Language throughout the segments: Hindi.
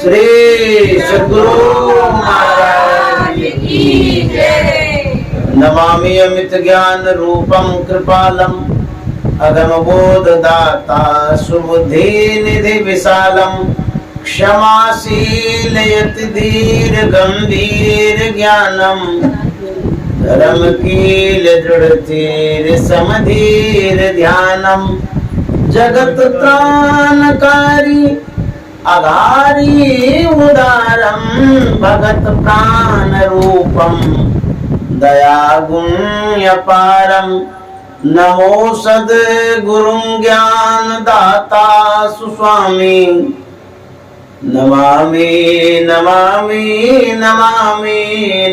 श्री सद्गुरु महाराज की जय। नमामि अमित ज्ञान रूपम कृपालम अगम बोध दाता सुबुद्धि निधि विशालम क्षमाशील यति धीर गंभीर ज्ञानम धर्म कील दृढ़ धीर समधीर ध्यानम जगत त्राणकारी अघारी उदारम भगत प्राण रूपम दया गुण्य पारम नमो सद्गुरुं ज्ञान दाता सुस्वामी नमामि नमामि नमामि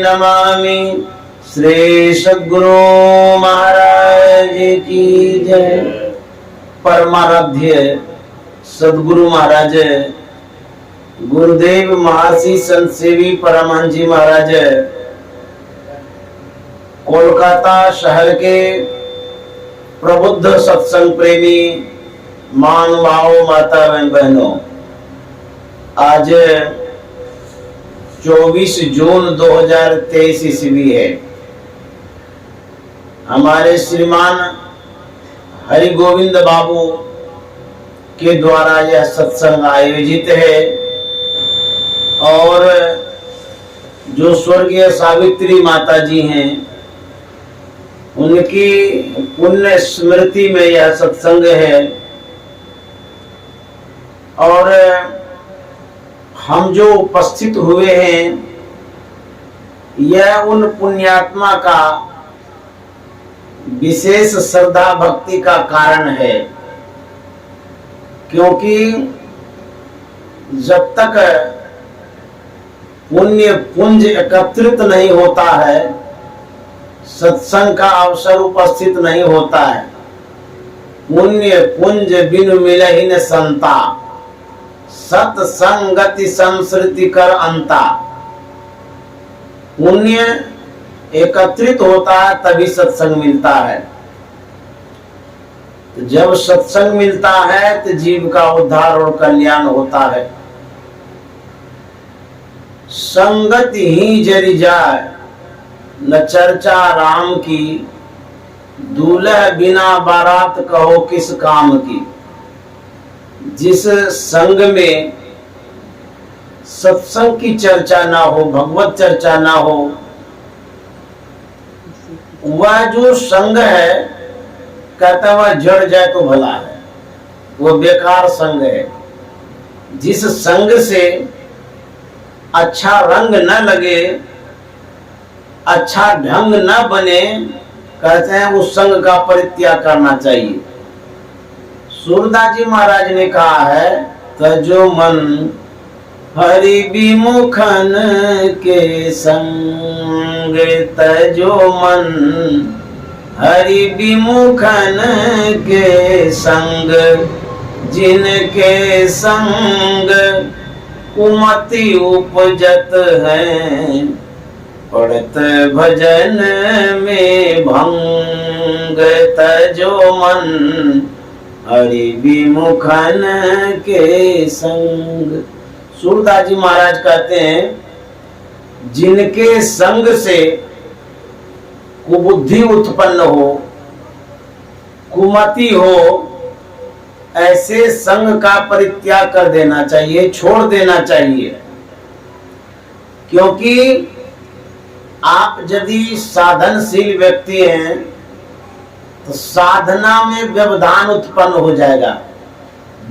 नमामि श्री सद्गुरु महाराज की जय। परमाराध्य सद्गुरु महाराज गुरुदेव महर्षि संत सेवी परमहंस जी महाराज कोलकाता शहर के प्रबुद्ध सत्संग प्रेमी महानुभावों माता एवं बहनों, आज 24 जून 2023 ईस्वी है। हमारे श्रीमान हरि गोविंद बाबू के द्वारा यह सत्संग आयोजित है और जो स्वर्गीय सावित्री माता जी हैं उनकी पुण्य स्मृति में यह सत्संग है। और हम जो उपस्थित हुए हैं यह उन पुण्यात्मा का विशेष श्रद्धा भक्ति का कारण है, क्योंकि जब तक पुण्य पुंज एकत्रित नहीं होता है, सत्संग का अवसर उपस्थित नहीं होता है। पुण्य पुंज बिनु मिलहि न संता, सत्संगति संस्कृति कर अंता। पुण्य एकत्रित होता है तभी सत्संग मिलता है। तो जब सत्संग मिलता है तो जीव का उद्धार और कल्याण होता है। संगत ही जरी जाए न चर्चा राम की, दूल्हा बिना बारात कहो किस काम की। जिस संग में सत्संग की चर्चा ना हो, भगवत चर्चा ना हो, वह जो संग है कहता वह जड़ जाए तो भला है, वो बेकार संग है। जिस संग से अच्छा रंग न लगे, अच्छा ढंग न बने, कहते हैं उस संग का परित्याग करना चाहिए। सूरदास जी महाराज ने कहा है, तजो मन हरि विमुखन के संग, तजो मन हरि विमुखन के संग, जिनके संग कुमति उपजत है, पढ़त भजन में भंग। तजो मन हरि विमुखन के संग। सूरदास जी महाराज कहते हैं, जिनके संग से कुबुद्धि उत्पन्न हो, कुमति हो, ऐसे संग का परित्याग कर देना चाहिए, छोड़ देना चाहिए। क्योंकि आप यदि साधनशील व्यक्ति हैं तो साधना में व्यवधान उत्पन्न हो जाएगा।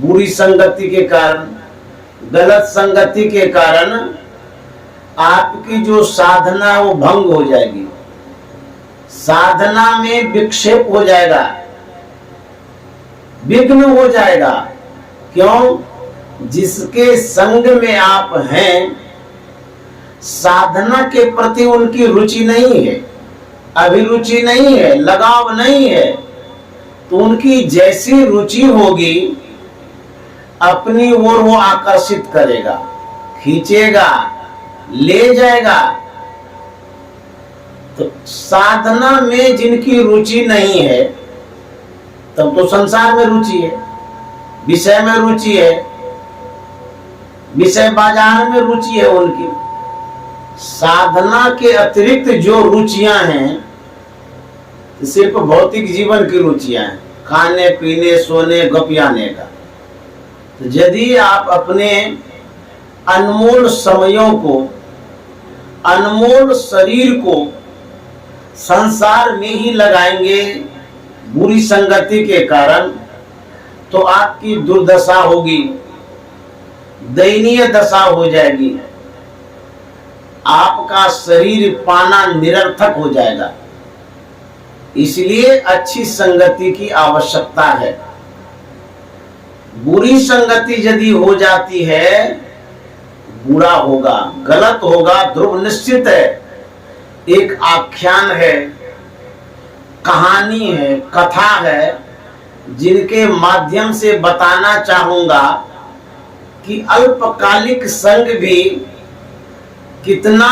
बुरी संगति के कारण, गलत संगति के कारण आपकी जो साधना वो भंग हो जाएगी, साधना में विक्षेप हो जाएगा, विघ्न हो जाएगा। क्यों? जिसके संग में आप हैं, साधना के प्रति उनकी रुचि नहीं है, अभिरुचि नहीं है, लगाव नहीं है, तो उनकी जैसी रुचि होगी अपनी ओर वो आकर्षित करेगा, खींचेगा, ले जाएगा। तो साधना में जिनकी रुचि नहीं है, तब तो संसार में रुचि है, विषय में रुचि है, विषय बाजार में रुचि है उनकी। साधना के अतिरिक्त जो रुचियां हैं, सिर्फ भौतिक जीवन की रुचियां हैं, खाने पीने सोने गपियाने का। तो यदि आप अपने अनमोल समयों को, अनमोल शरीर को संसार में ही लगाएंगे बुरी संगति के कारण, तो आपकी दुर्दशा होगी, दयनीय दशा हो जाएगी। आपका शरीर पाना निरर्थक हो जाएगा। इसलिए अच्छी संगति की आवश्यकता है। बुरी संगति यदि हो जाती है, बुरा होगा, गलत होगा, ध्रुव निश्चित है। एक आख्यान है, कहानी है, कथा है, जिनके माध्यम से बताना चाहूंगा कि अल्पकालिक संग भी कितना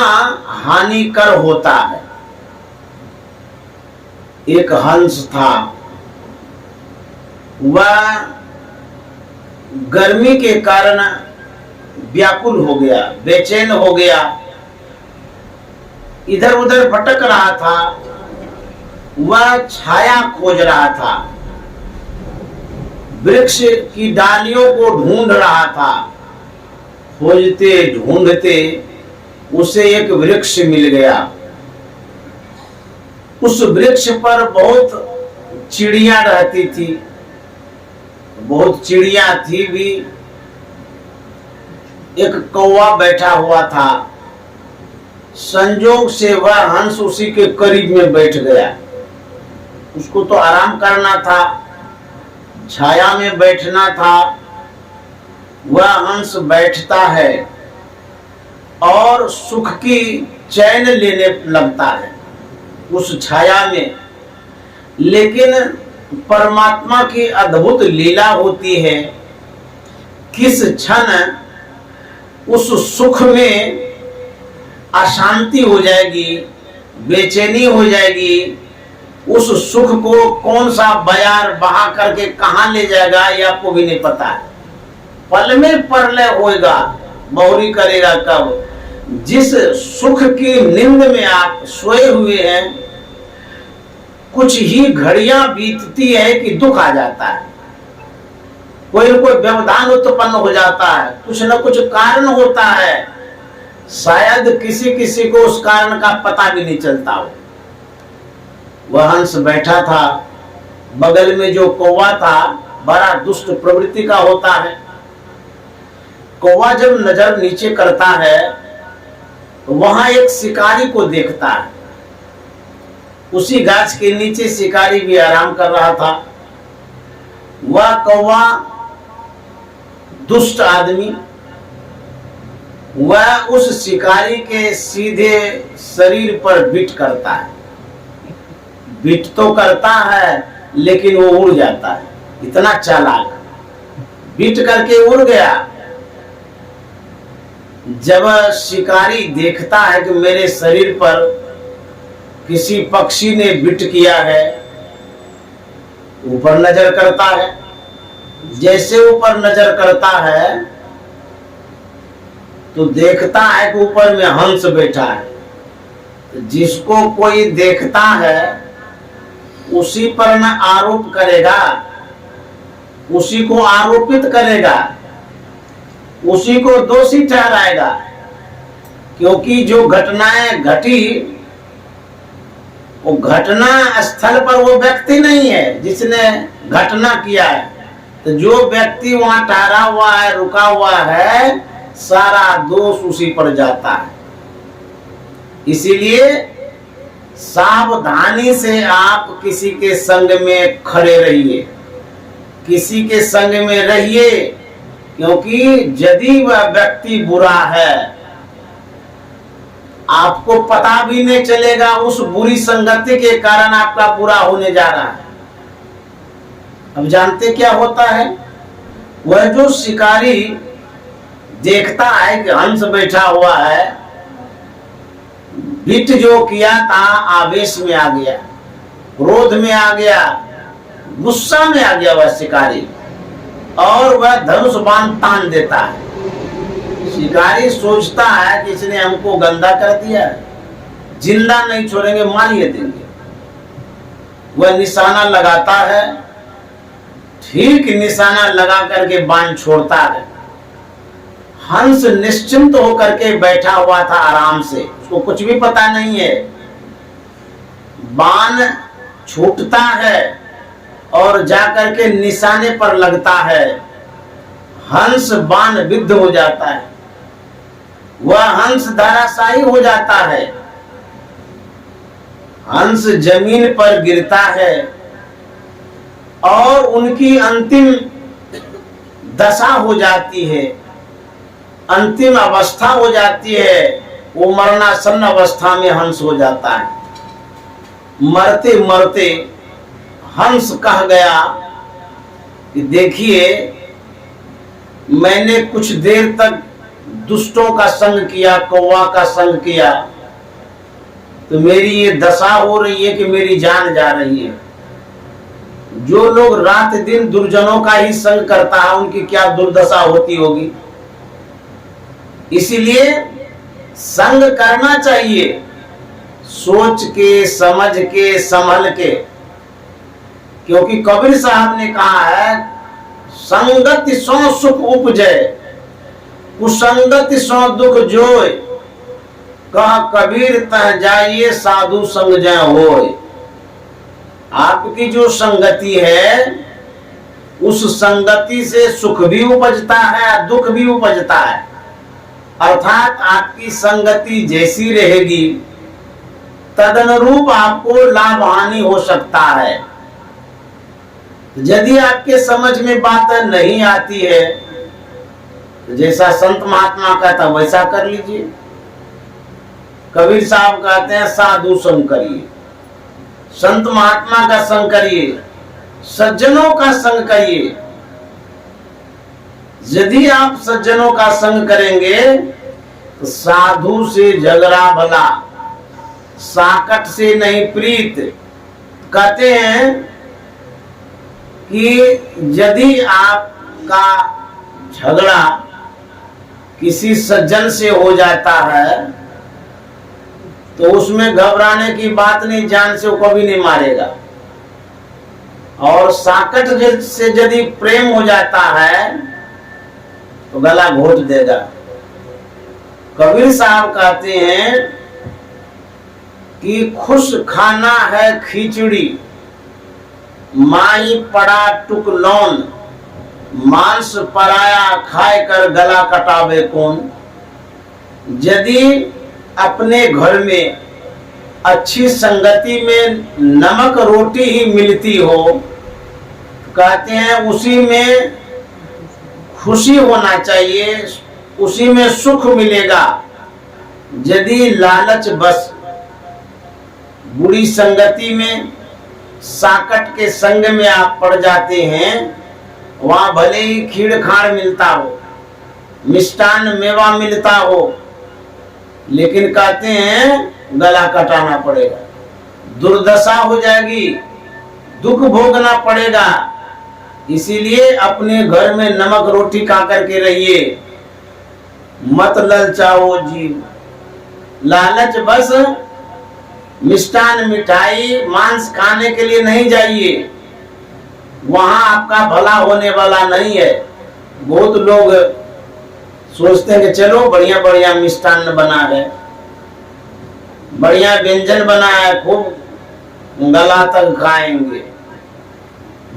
हानिकर होता है। एक हंस था, वह गर्मी के कारण व्याकुल हो गया, बेचैन हो गया, इधर उधर भटक रहा था। वह छाया खोज रहा था, वृक्ष की डालियों को ढूंढ रहा था। खोजते ढूंढते उसे एक वृक्ष मिल गया। उस वृक्ष पर बहुत चिड़िया रहती थी, बहुत चिड़िया थी भी। एक कौवा बैठा हुआ था। संजोग से वह हंस उसी के करीब में बैठ गया। उसको तो आराम करना था, छाया में बैठना था। वह हंस बैठता है और सुख की चैन लेने लगता है उस छाया में। लेकिन परमात्मा की अद्भुत लीला होती है, किस क्षण उस सुख में अशांति हो जाएगी, बेचैनी हो जाएगी। उस सुख को कौन सा बयार बहा करके कहां ले जाएगा, ये आपको भी नहीं पता है। पल में प्रलय होएगा, बहुरी करेगा कब। जिस सुख की नींद में आप सोए हुए हैं, कुछ ही घड़ियां बीतती है कि दुख आ जाता है, कोई न कोई व्यवधान उत्पन्न हो जाता है, कुछ न कुछ कारण होता है। शायद किसी किसी को उस कारण का पता भी नहीं चलता हो। वह हंस बैठा था, बगल में जो कौवा था बड़ा दुष्ट प्रवृत्ति का होता है। कौवा जब नजर नीचे करता है तो वहां एक शिकारी को देखता है। उसी गाछ के नीचे शिकारी भी आराम कर रहा था। वह कौवा दुष्ट आदमी, वह उस शिकारी के सीधे शरीर पर बिट करता है। बिट तो करता है लेकिन वो उड़ जाता है, इतना चालाक। बिट करके उड़ गया। जब शिकारी देखता है कि मेरे शरीर पर किसी पक्षी ने बिट किया है, ऊपर नजर करता है। जैसे ऊपर नजर करता है तो देखता है कि ऊपर में हंस बैठा है। जिसको कोई देखता है उसी पर न आरोप करेगा, उसी को आरोपित करेगा, उसी को दोषी ठहराएगा। क्योंकि जो घटनाएं घटी, वो घटना स्थल पर वो व्यक्ति नहीं है जिसने घटना किया है। तो जो व्यक्ति वहां ठहरा हुआ है, रुका हुआ है, सारा दोष उसी पर जाता है। इसीलिए सावधानी से आप किसी के संग में खड़े रहिए, किसी के संग में रहिए। क्योंकि यदि वह व्यक्ति बुरा है, आपको पता भी नहीं चलेगा उस बुरी संगति के कारण आपका बुरा होने जा रहा है। अब जानते क्या होता है? वह जो शिकारी देखता है कि हंस बैठा हुआ है, बिट जो किया था आवेश में आ गया, क्रोध में आ गया, गुस्सा में आ गया वह शिकारी, और वह धनुष बाण तान देता है। शिकारी सोचता है कि इसने हमको गंदा कर दिया है, जिंदा नहीं छोड़ेंगे, मारिए देंगे। वह निशाना लगाता है, ठीक निशाना लगा करके बाण छोड़ता है। हंस निश्चिंत होकर के बैठा हुआ था आराम से, उसको कुछ भी पता नहीं है। बाण छूटता है और जाकर के निशाने पर लगता है। हंस बाण विद्ध हो जाता है, वह हंस धराशायी हो जाता है। हंस जमीन पर गिरता है और उनकी अंतिम दशा हो जाती है, अंतिम अवस्था हो जाती है। वो मरणासन्न अवस्था में हंस हो जाता है। मरते मरते हंस कह गया कि देखिए, मैंने कुछ देर तक दुष्टों का संग किया, कौवा का संग किया, तो मेरी ये दशा हो रही है कि मेरी जान जा रही है। जो लोग रात दिन दुर्जनों का ही संग करता है, उनकी क्या दुर्दशा होती होगी। इसीलिए संग करना चाहिए, सोच के, समझ के, संभल के। क्योंकि कबीर साहब ने कहा है, संगति सो सुख उपजे, कुसंगति सो दुख जोय। कहा कबीर तह जाइए, साधु संग जय होय। आपकी जो संगति है, उस संगति से सुख भी उपजता है, दुख भी उपजता है। अर्थात आपकी संगति जैसी रहेगी, तदनुरूप आपको लाभ हानि हो सकता है। यदि आपके समझ में बात नहीं आती है, तो जैसा संत महात्मा कहता वैसा कर लीजिए। कबीर साहब कहते हैं साधु संग करिए, संत महात्मा का संग करिए, सज्जनों का संग करिए। यदि आप सज्जनों का संग करेंगे तो साधु से झगड़ा भला, साकट से नहीं प्रीत। कहते हैं कि यदि आपका झगड़ा किसी सज्जन से हो जाता है तो उसमें घबराने की बात नहीं, जान से वो कभी नहीं मारेगा। और साकट से यदि प्रेम हो जाता है तो गला घोट देगा। कबीर साहब कहते हैं कि खुश खाना है खिचड़ी, माई पड़ा टुक लौन, मांस पराया खाए कर गला कटावे कौन। यदि अपने घर में अच्छी संगति में नमक रोटी ही मिलती हो, कहते हैं उसी में खुशी होना चाहिए, उसी में सुख मिलेगा। यदि लालच बस बुरी संगति में, साकट के संग में आप पड़ जाते हैं, वहां भले ही खीर खाड़ मिलता हो, मिष्टान मेवा मिलता हो, लेकिन कहते हैं गला कटाना पड़ेगा, दुर्दशा हो जाएगी, दुख भोगना पड़ेगा। इसीलिए अपने घर में नमक रोटी खा करके रहिए, मत ललचाओ जीव। लालच बस मिष्टान मिठाई मांस खाने के लिए नहीं जाइए, वहां आपका भला होने वाला नहीं है। बहुत लोग सोचते हैं कि चलो बढ़िया बढ़िया मिष्टान बना है, बढ़िया व्यंजन बना है, खूब गला तक खाएंगे।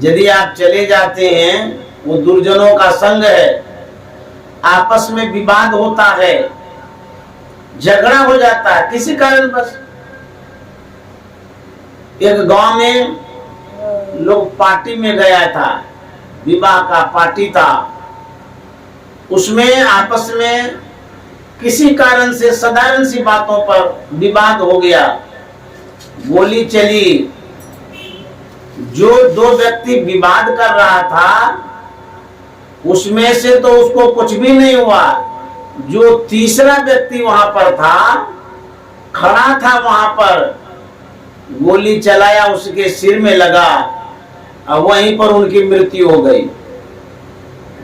यदि आप चले जाते हैं, वो दुर्जनों का संग है, आपस में विवाद होता है, झगड़ा हो जाता है किसी कारण बस। एक गांव में लोग पार्टी में गया था, विवाह का पार्टी था, उसमें आपस में किसी कारण से साधारण सी बातों पर विवाद हो गया, गोली चली। जो दो व्यक्ति विवाद कर रहा था उसमें से तो उसको कुछ भी नहीं हुआ, जो तीसरा व्यक्ति वहां पर था, खड़ा था वहां पर, गोली चलाया, उसके सिर में लगा और वहीं पर उनकी मृत्यु हो गई।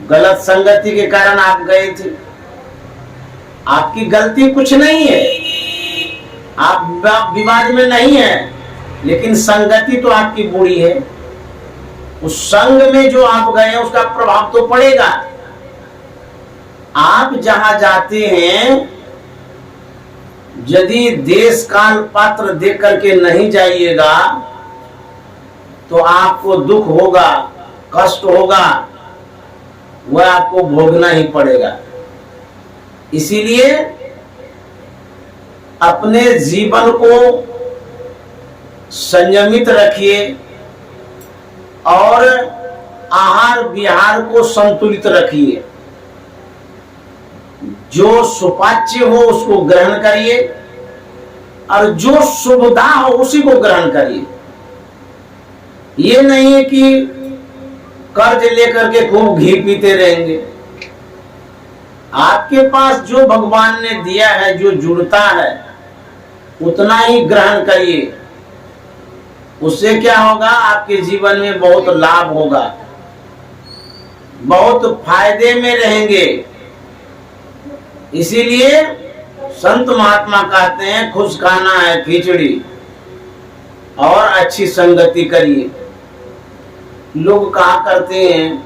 गलत संगति के कारण आप गए थे, आपकी गलती कुछ नहीं है, आप विवाद में नहीं है, लेकिन संगति तो आपकी बुरी है। उस संग में जो आप गए उसका प्रभाव तो पड़ेगा। आप जहां जाते हैं यदि देश काल पात्र देख करके नहीं जाइएगा तो आपको दुख होगा, कष्ट होगा, वह आपको भोगना ही पड़ेगा। इसीलिए अपने जीवन को संयमित रखिए और आहार विहार को संतुलित रखिए। जो सुपाच्य हो उसको ग्रहण करिए और जो शुभदा हो उसी को ग्रहण करिए। ये नहीं है कि कर्ज लेकर के खूब घी पीते रहेंगे। आपके पास जो भगवान ने दिया है, जो जुड़ता है, उतना ही ग्रहण करिए। उससे क्या होगा, आपके जीवन में बहुत लाभ होगा, बहुत फायदे में रहेंगे। इसीलिए संत महात्मा कहते हैं खुश खाना है खिचड़ी और अच्छी संगति करिए। लोग कहा करते हैं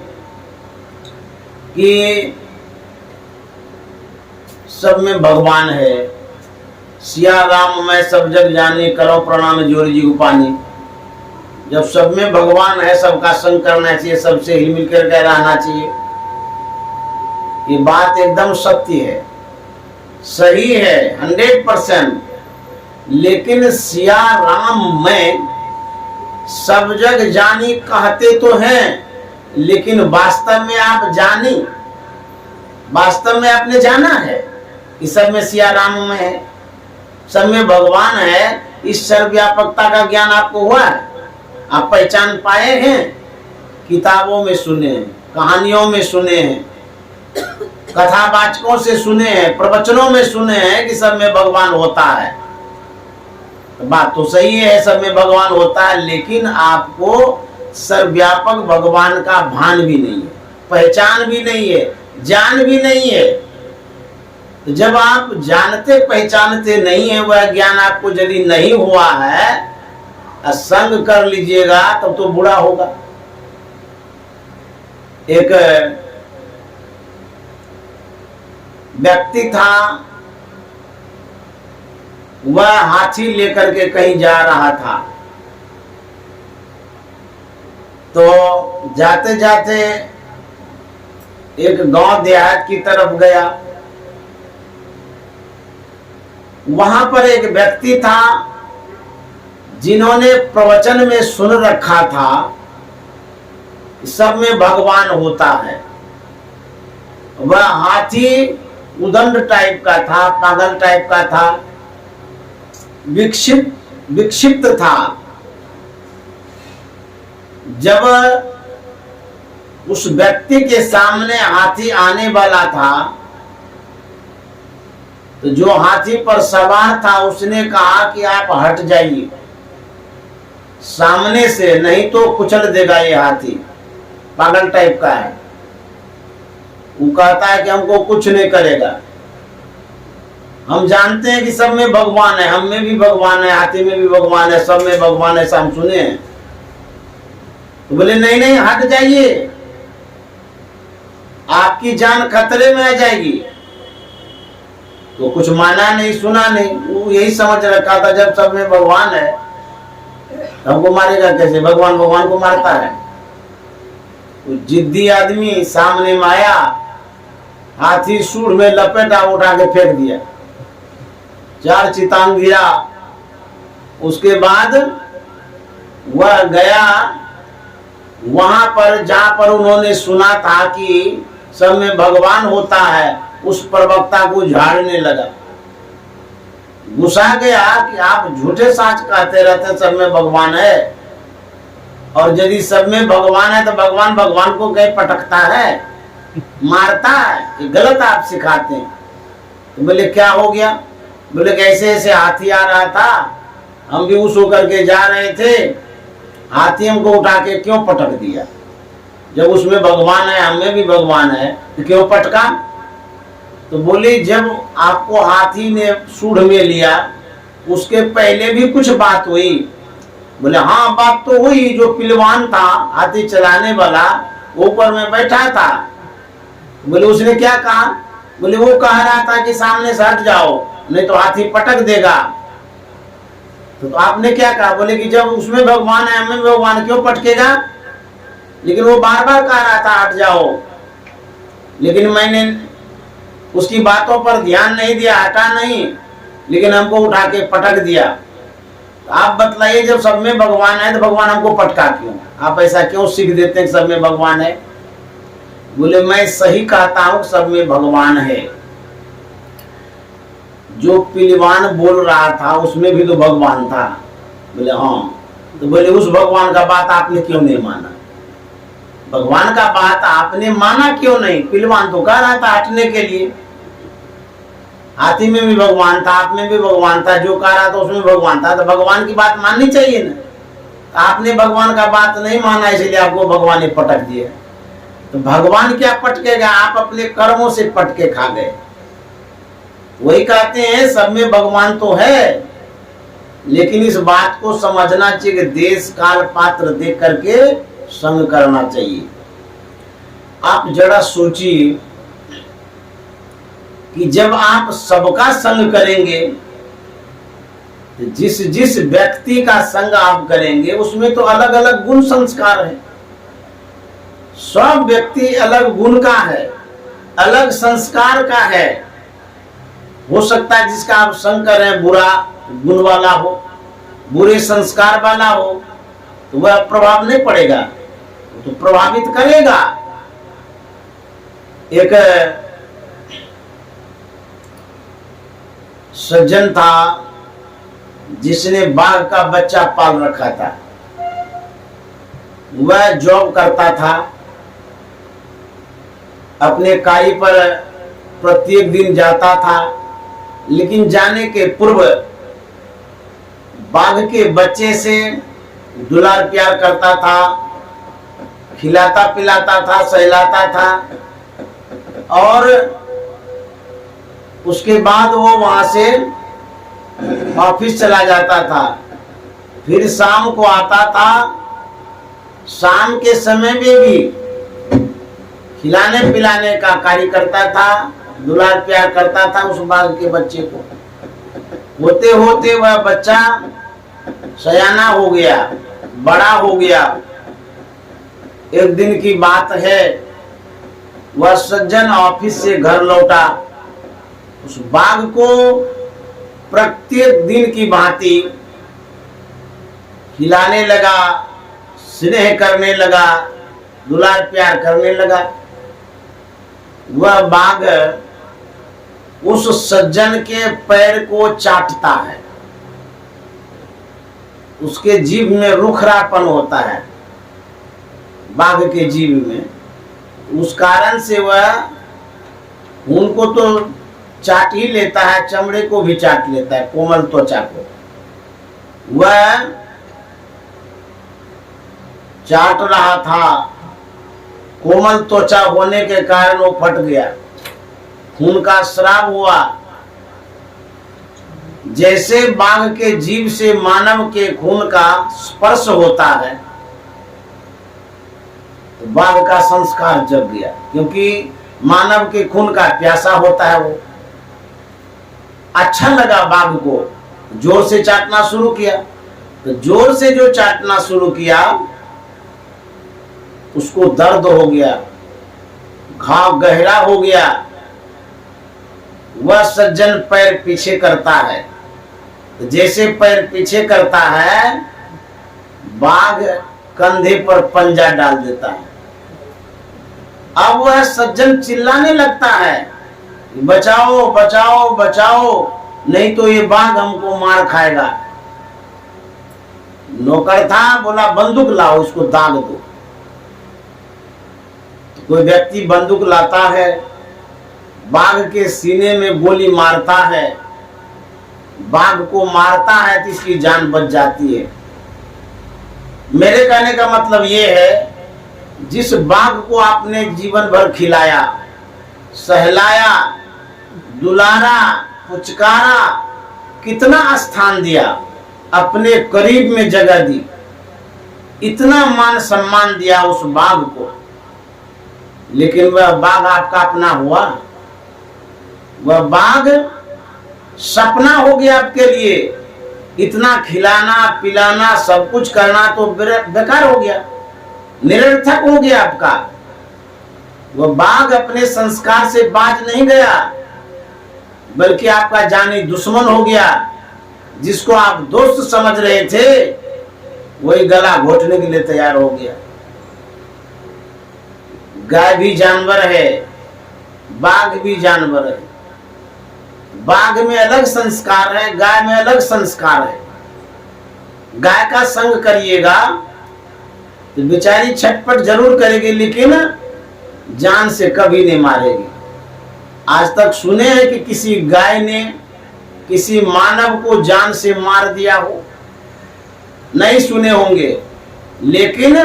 कि सब में भगवान है, सिया राम मैं सब जग जाने, करो प्रणाम जोरी जी को पानी। जब सब में भगवान है, सबका संग करना चाहिए, सबसे हिल मिल कर रहना चाहिए। ये बात एकदम सत्य है, सही है 100%। लेकिन सिया राम में सब जग जानी कहते तो हैं, लेकिन वास्तव में आप जानी, वास्तव में आपने जाना है कि सब में सिया राम में है, सब में भगवान है। इस सर्वव्यापकता का ज्ञान आपको हुआ है, आप पहचान पाए हैं। किताबों में सुने हैं, कहानियों में सुने हैं, कथावाचकों से सुने हैं, प्रवचनों में सुने हैं कि सब में भगवान होता है। तो बात तो सही है, सब में भगवान होता है, लेकिन आपको सर्वव्यापक भगवान का भान भी नहीं है, पहचान भी नहीं है, ज्ञान भी नहीं है। तो जब आप जानते पहचानते नहीं है, वह ज्ञान आपको यदि नहीं हुआ है, संग कर लीजिएगा तब तो बुरा होगा। एक व्यक्ति था, वह हाथी लेकर के कहीं जा रहा था। तो जाते जाते एक गांव देहात की तरफ गया। वहां पर एक व्यक्ति था जिन्होंने प्रवचन में सुन रखा था सब में भगवान होता है। वह हाथी उदंड टाइप का था, पागल टाइप का था, विक्षिप्त था। जब उस व्यक्ति के सामने हाथी आने वाला था तो जो हाथी पर सवार था उसने कहा कि आप हट जाइए सामने से, नहीं तो कुचल देगा ये हाथी, पागल टाइप का है। वो कहता है कि हमको कुछ नहीं करेगा, हम जानते हैं कि सब में भगवान है, हम में भी भगवान है, हाथी में भी भगवान है, सब में भगवान है, हम सुने हैं। तो बोले नहीं नहीं हट जाइए, आपकी जान खतरे में आ जाएगी। तो कुछ माना नहीं, सुना नहीं, वो यही समझ रखा था जब सब में भगवान है हमको मारेगा कैसे, भगवान भगवान को मारता है। तो जिद्दी आदमी सामने में आया, हाथी सूढ़ में लपेटा, उठा के फेंक दिया, 4 चितांग गिरा। उसके बाद वह गया वहां पर जहां पर उन्होंने सुना था कि सब में भगवान होता है, उस प्रवक्ता को झाड़ने लगा। गुस्सा गया कि आप झूठे साच कहते रहते सब में भगवान है, और यदि सब में भगवान है तो भगवान भगवान को कहीं पटकता है, मारता है, ये गलत आप सिखाते हैं। तो बोले क्या हो गया? बोले कैसे ऐसे हाथी आ रहा था, हम भी उस होकर के जा रहे थे, हाथी हमको उठा के क्यों पटक दिया? जब उसमें भगवान है, हमें भी भगवान है, तो क्यों पटका? तो बोले जब आपको हाथी ने सूंड में लिया उसके पहले भी कुछ बात हुई? बोले हाँ बात तो हुई, जो पिलवान था हाथी चलाने वाला ऊपर में बैठा था। बोले उसने क्या कहा? बोले वो कह रहा था कि सामने से हट जाओ नहीं तो हाथी पटक देगा। तो आपने क्या कहा? बोले कि जब उसमें भगवान है हमें भगवान क्यों पटकेगा? लेकिन वो बार बार कह रहा था हट जाओ, लेकिन मैंने उसकी बातों पर ध्यान नहीं दिया, हटा नहीं, लेकिन हमको उठा के पटक दिया। तो आप बतलाइए जब सब में भगवान है तो भगवान हमको पटका क्यों? आप ऐसा क्यों सीख देते हैं सब में भगवान है? बोले मैं सही कहता हूं सब में भगवान है। जो पिलवान बोल रहा था उसमें भी तो भगवान था। बोले हाँ। तो बोले उस भगवान का बात आपने क्यों नहीं माना? भगवान का बात आपने माना क्यों नहीं? पिलवान तो कह रहा था हटने के लिए, हाथी में भी भगवान था, आप में भी भगवान था, जो कह रहा था उसमें भगवान था, तो भगवान की बात माननी चाहिए ना। तो आपने भगवान का बात नहीं माना इसलिए आपको भगवान ने पटक दिया। तो भगवान क्या पटकेगा? आप अपने कर्मों से पटके खा गए। वही कहते हैं सब में भगवान तो है, लेकिन इस बात को समझना चाहिए कि देश काल पात्र देख करके संग करना चाहिए। आप जरा सोचिए कि जब आप सबका संग करेंगे तो जिस जिस व्यक्ति का संग आप करेंगे उसमें तो अलग अलग गुण संस्कार है। सब व्यक्ति अलग गुण का है, अलग संस्कार का है। हो सकता है जिसका आप संग कर रहे हैं बुरा गुण वाला हो, बुरे संस्कार वाला हो, तो वह प्रभाव नहीं पड़ेगा, तो प्रभावित करेगा। एक सज्जन था जिसने बाघ का बच्चा पाल रखा था। वह जॉब करता था, अपने कार्य पर प्रत्येक दिन जाता था, लेकिन जाने के पूर्व बाघ के बच्चे से दुलार प्यार करता था, खिलाता पिलाता था, सहलाता था, और उसके बाद वो वहां से ऑफिस चला जाता था। फिर शाम को आता था, शाम के समय में भी खिलाने पिलाने का कार्य करता था, दुलार प्यार करता था उस बाघ के बच्चे को। होते होते वह बच्चा सयाना हो गया, बड़ा हो गया। एक दिन की बात है, वह सज्जन ऑफिस से घर लौटा। उस बाघ को प्रत्येक दिन की भांति खिलाने लगा, स्नेह करने लगा, दुलार प्यार करने लगा। वह बाघ उस सज्जन के पैर को चाटता है, उसके जीभ में रुखरापन होता है, बाघ के जीभ में। उस कारण से वह उनको तो चाट ही लेता है, चमड़े को भी चाट लेता है, कोमल त्वचा को। वह चाट रहा था, कोमल त्वचा होने के कारण वो फट गया, खून का स्राव हुआ। जैसे बाघ के जीभ से मानव के खून का स्पर्श होता है तो बाघ का संस्कार जग गया, क्योंकि मानव के खून का प्यासा होता है। वो अच्छा लगा बाघ को, जोर से चाटना शुरू किया। तो जोर से जो चाटना शुरू किया उसको दर्द हो गया, घाव गहरा हो गया। वह सज्जन पैर पीछे करता है, तो जैसे पैर पीछे करता है बाघ कंधे पर पंजा डाल देता है। अब वह सज्जन चिल्लाने लगता है, बचाओ बचाओ बचाओ, नहीं तो ये बाघ हमको मार खाएगा। नौकर था, बोला बंदूक लाओ, इसको दाग दो। तो कोई व्यक्ति बंदूक लाता है, बाघ के सीने में गोली मारता है, बाघ को मारता है तो इसकी जान बच जाती है। मेरे कहने का मतलब ये है, जिस बाघ को आपने जीवन भर खिलाया, सहलाया, दुलारा, पुचकारा, कितना स्थान दिया, अपने करीब में जगह दी, इतना मान सम्मान दिया उस बाघ को, लेकिन वह बाघ आपका अपना हुआ? वह बाघ सपना हो गया आपके लिए। इतना खिलाना पिलाना सब कुछ करना तो बेकार हो गया, निरर्थक हो गया आपका। वह बाघ अपने संस्कार से बाज नहीं गया, बल्कि आपका जानी दुश्मन हो गया। जिसको आप दोस्त समझ रहे थे वही गला घोटने के लिए तैयार हो गया। गाय भी जानवर है, बाघ भी जानवर है। बाघ में अलग संस्कार है, गाय में अलग संस्कार है। गाय का संग करिएगा तो बेचारी छटपट जरूर करेगी, लेकिन जान से कभी नहीं मारेगी। आज तक सुने हैं कि किसी गाय ने किसी मानव को जान से मार दिया हो? नहीं सुने होंगे। लेकिन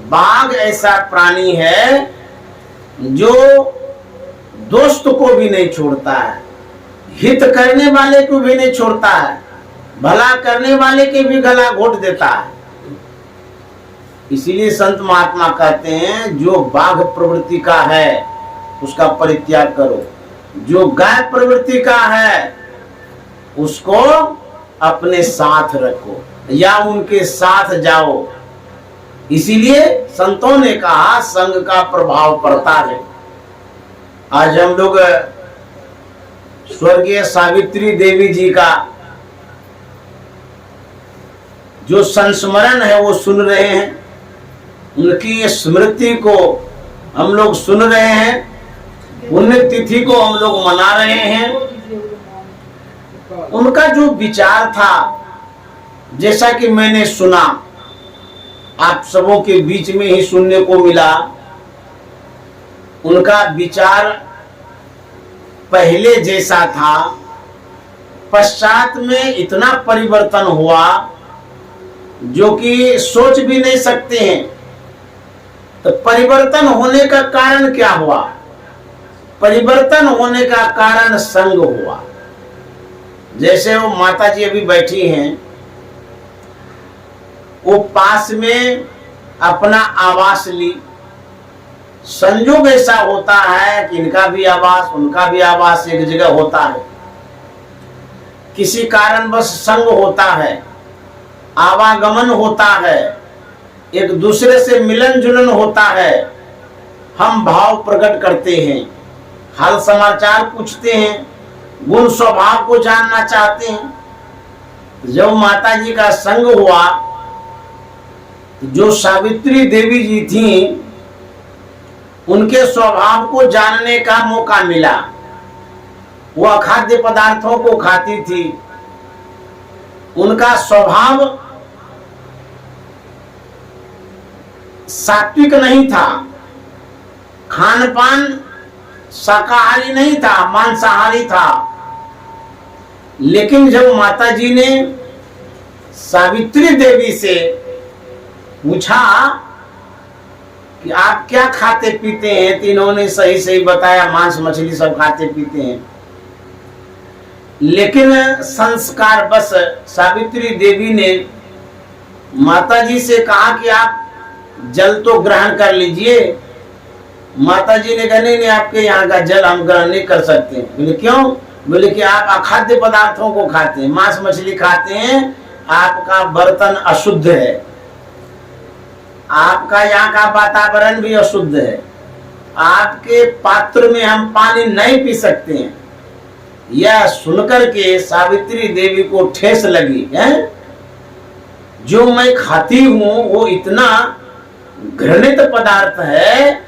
बाघ ऐसा प्राणी है जो दोस्त को भी नहीं छोड़ता है, हित करने वाले को भी नहीं छोड़ता है, भला करने वाले के भी गला घोट देता है। इसीलिए संत महात्मा कहते हैं जो बाघ प्रवृत्ति का है उसका परित्याग करो, जो गाय प्रवृत्ति का है उसको अपने साथ रखो या उनके साथ जाओ। इसीलिए संतों ने कहा संग का प्रभाव पड़ता है। आज हम लोग स्वर्गीय सावित्री देवी जी का जो संस्मरण है वो सुन रहे हैं, उनकी स्मृति को हम लोग सुन रहे हैं, पुण्य तिथि को हम लोग मना रहे हैं। उनका जो विचार था, जैसा कि मैंने सुना, आप सबों के बीच में ही सुनने को मिला, उनका विचार पहले जैसा था, पश्चात में इतना परिवर्तन हुआ जो कि सोच भी नहीं सकते हैं। तो परिवर्तन होने का कारण क्या हुआ? परिवर्तन होने का कारण संग हुआ। जैसे वो माता जी अभी बैठी हैं, वो पास में अपना आवास ली। संयोग ऐसा होता है कि इनका भी आवास उनका भी आवास एक जगह होता है। किसी कारणवश संग होता है, आवागमन होता है, एक दूसरे से मिलन जुलन होता है, हम भाव प्रकट करते हैं, हाल समाचार पूछते हैं, गुण स्वभाव को जानना चाहते हैं। जब माता जी का संग हुआ, जो सावित्री देवी जी थी, उनके स्वभाव को जानने का मौका मिला। वह खाद्य पदार्थों को खाती थी, उनका स्वभाव सात्विक नहीं था, खान पान शाकाहारी नहीं था, मांसाहारी था। लेकिन जब माता जी ने सावित्री देवी से पूछा कि आप क्या खाते पीते हैं, तो इन्होंने सही सही बताया, मांस मछली सब खाते पीते हैं। लेकिन संस्कार बस सावित्री देवी ने माता जी से कहा कि आप जल तो ग्रहण कर लीजिए। माता जी ने कहा नहीं, आपके यहाँ का जल हम ग्रहण नहीं कर सकते। बोले क्यों? बोले कि आप अखाद्य पदार्थों को खाते हैं, मांस मछली खाते हैं, आपका बर्तन अशुद्ध है, आपका यहाँ का वातावरण भी अशुद्ध है, आपके पात्र में हम पानी नहीं पी सकते हैं। यह सुनकर के सावित्री देवी को ठेस लगी है। जो मैं खाती हूं वो इतना घृणित पदार्थ है,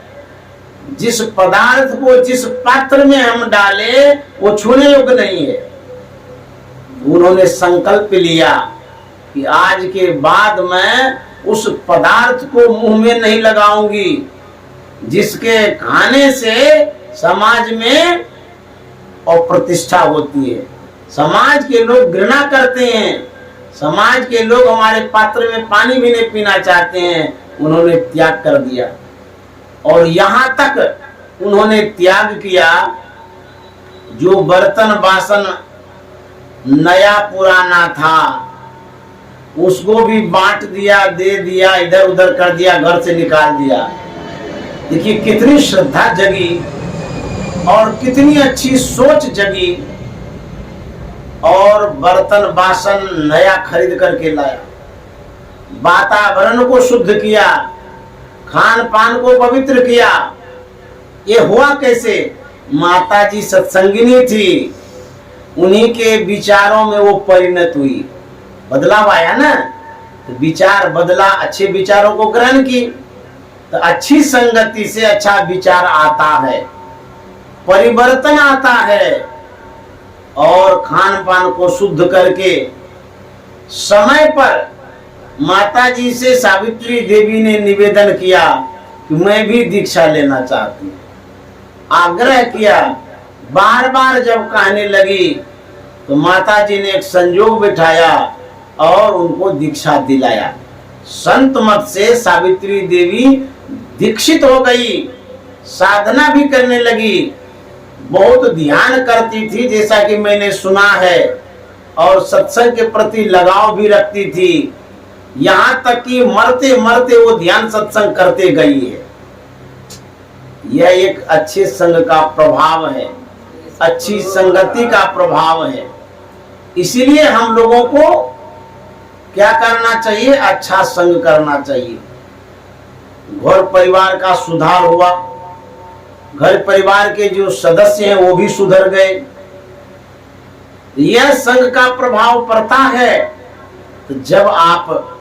जिस पदार्थ को जिस पात्र में हम डाले वो छूने योग्य नहीं है। उन्होंने संकल्प लिया कि आज के बाद मैं उस पदार्थ को मुंह में नहीं लगाऊंगी जिसके खाने से समाज में अप्रतिष्ठा होती है, समाज के लोग घृणा करते हैं, समाज के लोग हमारे पात्र में पानी भी नहीं पीना चाहते हैं। उन्होंने त्याग कर दिया, और यहां तक उन्होंने त्याग किया, जो बर्तन बासन नया पुराना था उसको भी बांट दिया, दे दिया, इधर उधर कर दिया, घर से निकाल दिया। देखिए कितनी श्रद्धा जगी और कितनी अच्छी सोच जगी, और बर्तन बासन नया खरीद करके लाया, वातावरण को शुद्ध किया, खान पान को पवित्र किया। ये हुआ कैसे? माता जी सत्संगिनी थी, उन्हीं के विचारों में वो परिणत हुई, बदलाव आया ना, तो विचार बदला, अच्छे विचारों को ग्रहण की, तो अच्छी संगति से अच्छा विचार आता है, परिवर्तन आता है। और खान पान को शुद्ध करके समय पर माता जी से सावित्री देवी ने निवेदन किया कि मैं भी दीक्षा लेना चाहती हूँ, आग्रह किया। बार बार जब कहने लगी तो माता जी ने एक संजोग बिठाया और उनको दीक्षा दिलाया। संत मत से सावित्री देवी दीक्षित हो गई, साधना भी करने लगी, बहुत ध्यान करती थी जैसा कि मैंने सुना है, और सत्संग के प्रति लगाव भी रखती थी, यहां तक कि मरते मरते वो ध्यान सत्संग करते गई है। यह एक अच्छे संग का प्रभाव है, अच्छी संगति का प्रभाव है। इसीलिए हम लोगों को क्या करना चाहिए? अच्छा संग करना चाहिए। घर परिवार का सुधार हुआ, घर परिवार के जो सदस्य हैं वो भी सुधर गए, यह संग का प्रभाव पड़ता है। तो जब आप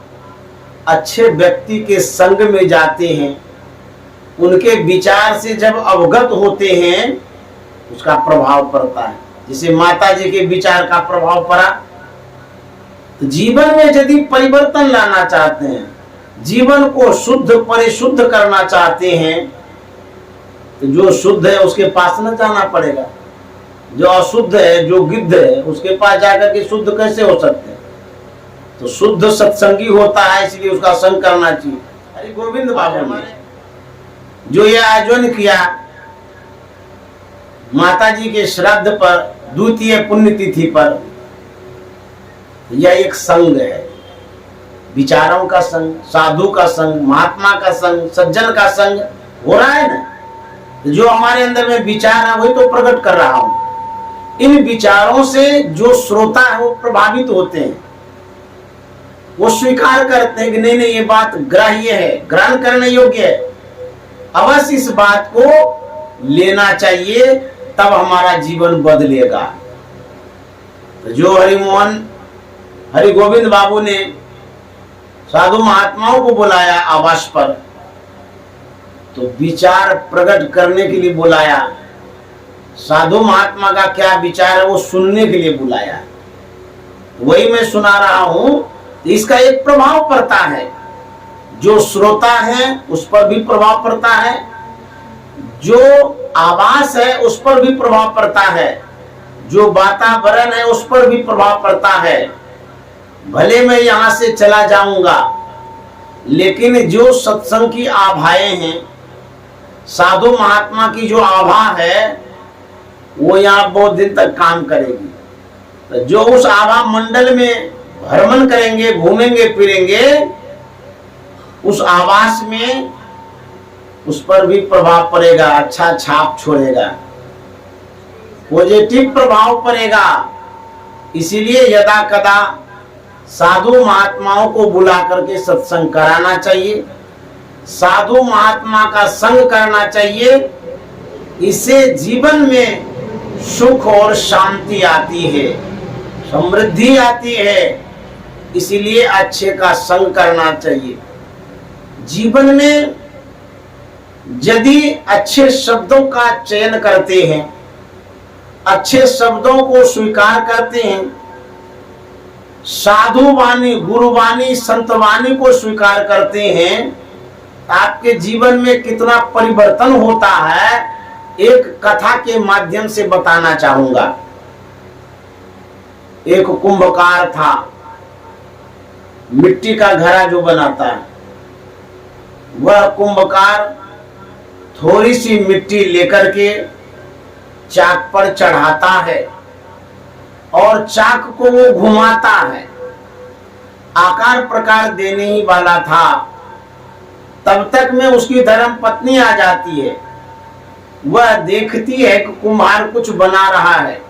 अच्छे व्यक्ति के संग में जाते हैं, उनके विचार से जब अवगत होते हैं, उसका प्रभाव पड़ता है। जैसे माता जी के विचार का प्रभाव पड़ा, तो जीवन में यदि परिवर्तन लाना चाहते हैं, जीवन को शुद्ध परिशुद्ध करना चाहते हैं, तो जो शुद्ध है उसके पास न जाना पड़ेगा, जो अशुद्ध है, जो गिद्ध है, उसके पास जाकर के शुद्ध कैसे हो सकते हैं? तो शुद्ध सत्संगी होता है, इसलिए उसका संग करना चाहिए। अरे गोविंद बाबू ने जो ये आयोजन किया माता जी के श्राद्ध पर, द्वितीय पुण्यतिथि पर, यह एक संग है, विचारों का संग, साधु का संग, महात्मा का संग, सज्जन का संग हो रहा है ना। जो हमारे अंदर में विचार है वही तो प्रकट कर रहा हूं। इन विचारों से जो श्रोता है वो प्रभावित होते हैं, वो स्वीकार करते हैं कि नहीं नहीं ये बात ग्राह्य है, ग्रहण करने योग्य है, अवश्य इस बात को लेना चाहिए, तब हमारा जीवन बदलेगा। तो जो हरिमोहन हरि गोविंद बाबू ने साधु महात्माओं को बुलाया आवास पर, तो विचार प्रकट करने के लिए बुलाया, साधु महात्मा का क्या विचार है वो सुनने के लिए बुलाया, वही मैं सुना रहा हूं। इसका एक प्रभाव पड़ता है, जो श्रोता है उस पर भी प्रभाव पड़ता है, जो आवास है उस पर भी प्रभाव पड़ता है, जो वातावरण है उस पर भी प्रभाव पड़ता है। भले मैं यहां से चला जाऊंगा, लेकिन जो सत्संग की आभाएं हैं, साधु महात्मा की जो आभा है, वो यहाँ बहुत दिन तक काम करेगी। तो जो उस आभा मंडल में भ्रमण करेंगे, घूमेंगे फिरेंगे, उस आवास में उस पर भी प्रभाव पड़ेगा, अच्छा छाप छोड़ेगा, पॉजिटिव प्रभाव पड़ेगा। इसीलिए यदा कदा साधु महात्माओं को बुला करके सत्संग कराना चाहिए, साधु महात्मा का संग करना चाहिए। इससे जीवन में सुख और शांति आती है, समृद्धि आती है। इसीलिए अच्छे का संग करना चाहिए। जीवन में यदि अच्छे शब्दों का चयन करते हैं, अच्छे शब्दों को स्वीकार करते हैं, साधु वाणी, गुरु वाणी, संत वाणी को स्वीकार करते हैं, आपके जीवन में कितना परिवर्तन होता है, एक कथा के माध्यम से बताना चाहूंगा। एक कुंभकार था, मिट्टी का घड़ा जो बनाता है, वह कुंभकार थोड़ी सी मिट्टी लेकर के चाक पर चढ़ाता है और चाक को वो घुमाता है। आकार प्रकार देने ही वाला था, तब तक में उसकी धर्म पत्नी आ जाती है। वह देखती है कि कुम्हार कुछ बना रहा है।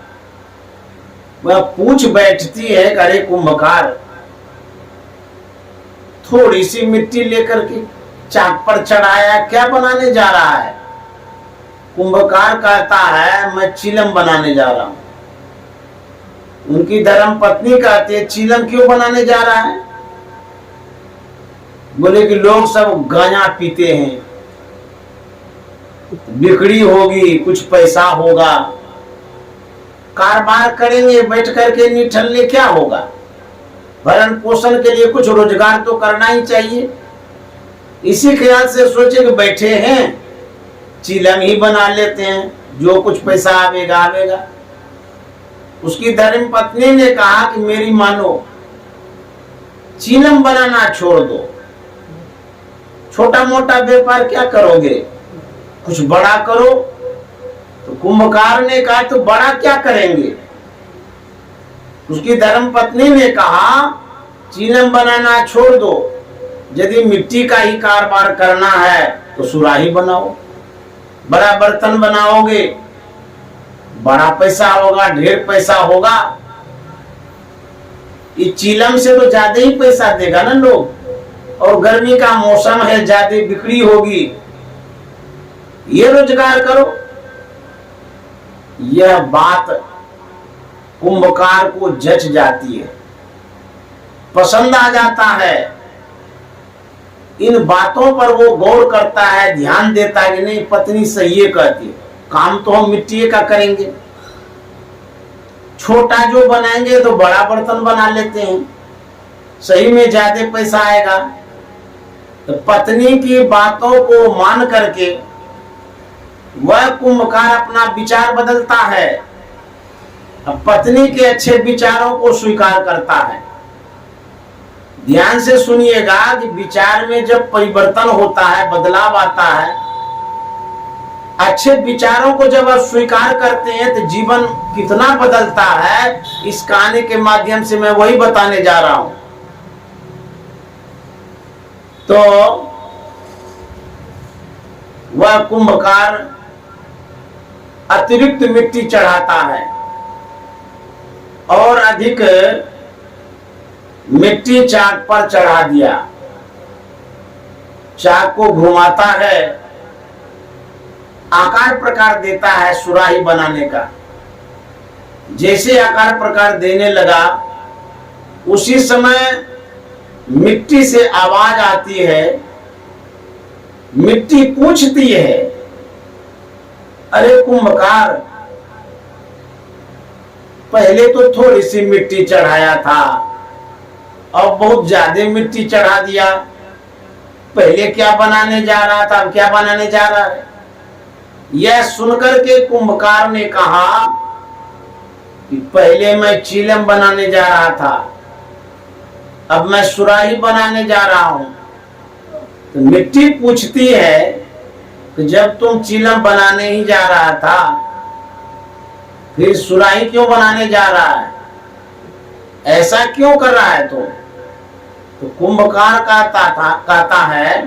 वह पूछ बैठती है, अरे कुंभकार, थोड़ी सी मिट्टी लेकर के चाक पर चढ़ाया, क्या बनाने जा रहा है? कुंभकार कहता है, मैं चिलम बनाने जा रहा हूं। उनकी धर्म पत्नी कहती है, चिलम क्यों बनाने जा रहा है? बोले कि लोग सब गांजा पीते हैं, बिक्री होगी, कुछ पैसा होगा, कारोबार करेंगे, बैठ करके निठल्ले क्या होगा? भरण पोषण के लिए कुछ रोजगार तो करना ही चाहिए। इसी ख्याल से सोचे कि बैठे हैं, चिलम ही बना लेते हैं, जो कुछ पैसा आवेगा आवेगा। उसकी धर्म पत्नी ने कहा कि मेरी मानो, चिलम बनाना छोड़ दो, छोटा मोटा व्यापार क्या करोगे, कुछ बड़ा करो। तो कुंभकार ने कहा, तो बड़ा क्या करेंगे? उसकी धर्म पत्नी ने कहा, चिलम बनाना छोड़ दो, यदि मिट्टी का ही कारोबार करना है तो सुराही बनाओ। बड़ा बर्तन बनाओगे, बड़ा पैसा होगा, ढेर पैसा होगा। इस चिलम से तो ज्यादा ही पैसा देगा ना लोग, और गर्मी का मौसम है, ज्यादा बिक्री होगी, ये रोजगार करो। यह बात कुंभकार को जच जाती है, पसंद आ जाता है। इन बातों पर वो गौर करता है, ध्यान देता है कि नहीं, पत्नी सही है कहती है, काम तो हम मिट्टी का करेंगे, छोटा जो बनाएंगे तो बड़ा बर्तन बना लेते हैं, सही में ज्यादा पैसा आएगा। तो पत्नी की बातों को मान करके वह कुंभकार अपना विचार बदलता है, अब पत्नी के अच्छे विचारों को स्वीकार करता है। ध्यान से सुनिएगा कि विचार में जब परिवर्तन होता है, बदलाव आता है, अच्छे विचारों को जब आप स्वीकार करते हैं तो जीवन कितना बदलता है, इस कहानी के माध्यम से मैं वही बताने जा रहा हूं। तो वह कुंभकार अतिरिक्त मिट्टी चढ़ाता है और अधिक मिट्टी चाक पर चढ़ा दिया। चाक को घुमाता है, आकार प्रकार देता है सुराही बनाने का। जैसे आकार प्रकार देने लगा, उसी समय मिट्टी से आवाज आती है। मिट्टी पूछती है, अरे कुंभकार, पहले तो थोड़ी सी मिट्टी चढ़ाया था, अब बहुत ज्यादा मिट्टी चढ़ा दिया। पहले क्या बनाने जा रहा था, अब क्या बनाने जा रहा है? यह सुनकर के कुंभकार ने कहा कि पहले मैं चिलम बनाने जा रहा था, अब मैं सुराही बनाने जा रहा हूं। तो मिट्टी पूछती है कि जब तुम चिलम बनाने ही जा रहा था, फिर सुराही क्यों बनाने जा रहा है? ऐसा क्यों कर रहा है तुम? तो कुंभकार कहता है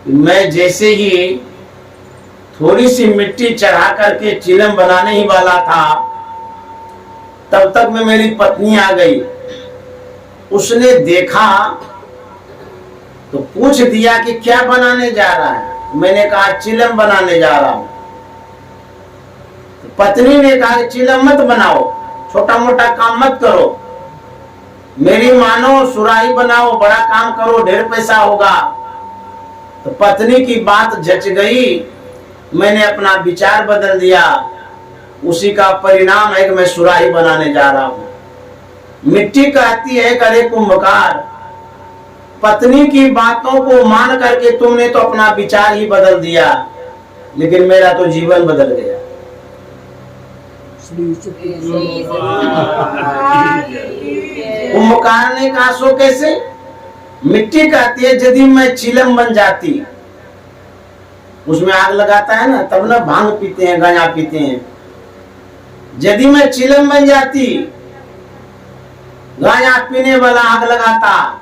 कि मैं जैसे ही थोड़ी सी मिट्टी चढ़ा करके चिलम बनाने ही वाला था, तब तक में मेरी पत्नी आ गई। उसने देखा तो पूछ दिया कि क्या बनाने जा रहा है? मैंने कहा चिलम बनाने जा रहा हूं। तो पत्नी ने कहा चिलम मत बनाओ, छोटा मोटा काम मत करो, मेरी मानो सुराही बनाओ, बड़ा काम करो, ढेर पैसा होगा। तो पत्नी की बात जच गई, मैंने अपना विचार बदल दिया। उसी का परिणाम है कि मैं सुराही बनाने जा रहा हूं। मिट्टी कहती है, करे कुंभकार, पत्नी की बातों को मान करके तुमने तो अपना विचार ही बदल दिया, लेकिन मेरा तो जीवन बदल गया। कुंभकार ने कहा, सो कैसे? मिट्टी कहती है, यदि मैं चिलम बन जाती उसमें आग लगाता है ना, तब ना भांग पीते हैं, गांजा पीते हैं। यदि मैं चिलम बन जाती, गांजा पीने वाला आग लगाता,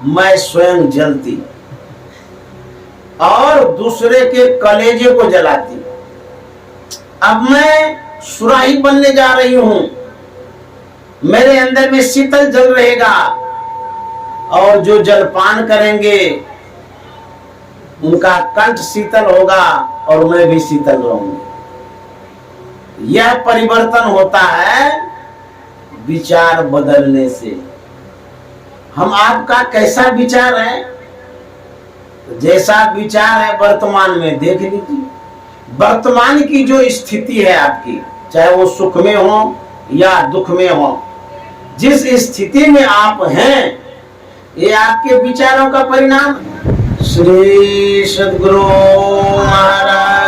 मैं स्वयं जलती और दूसरे के कलेजे को जलाती। अब मैं सुराही बनने जा रही हूं, मेरे अंदर में शीतल जल रहेगा और जो जलपान करेंगे उनका कंठ शीतल होगा और मैं भी शीतल रहूंगी। यह परिवर्तन होता है विचार बदलने से। हम आपका कैसा विचार है, जैसा विचार है वर्तमान में देख लीजिए। वर्तमान की जो स्थिति है आपकी, चाहे वो सुख में हो या दुख में हो, जिस स्थिति में आप हैं, ये आपके विचारों का परिणाम। श्री सद्गुरु महाराज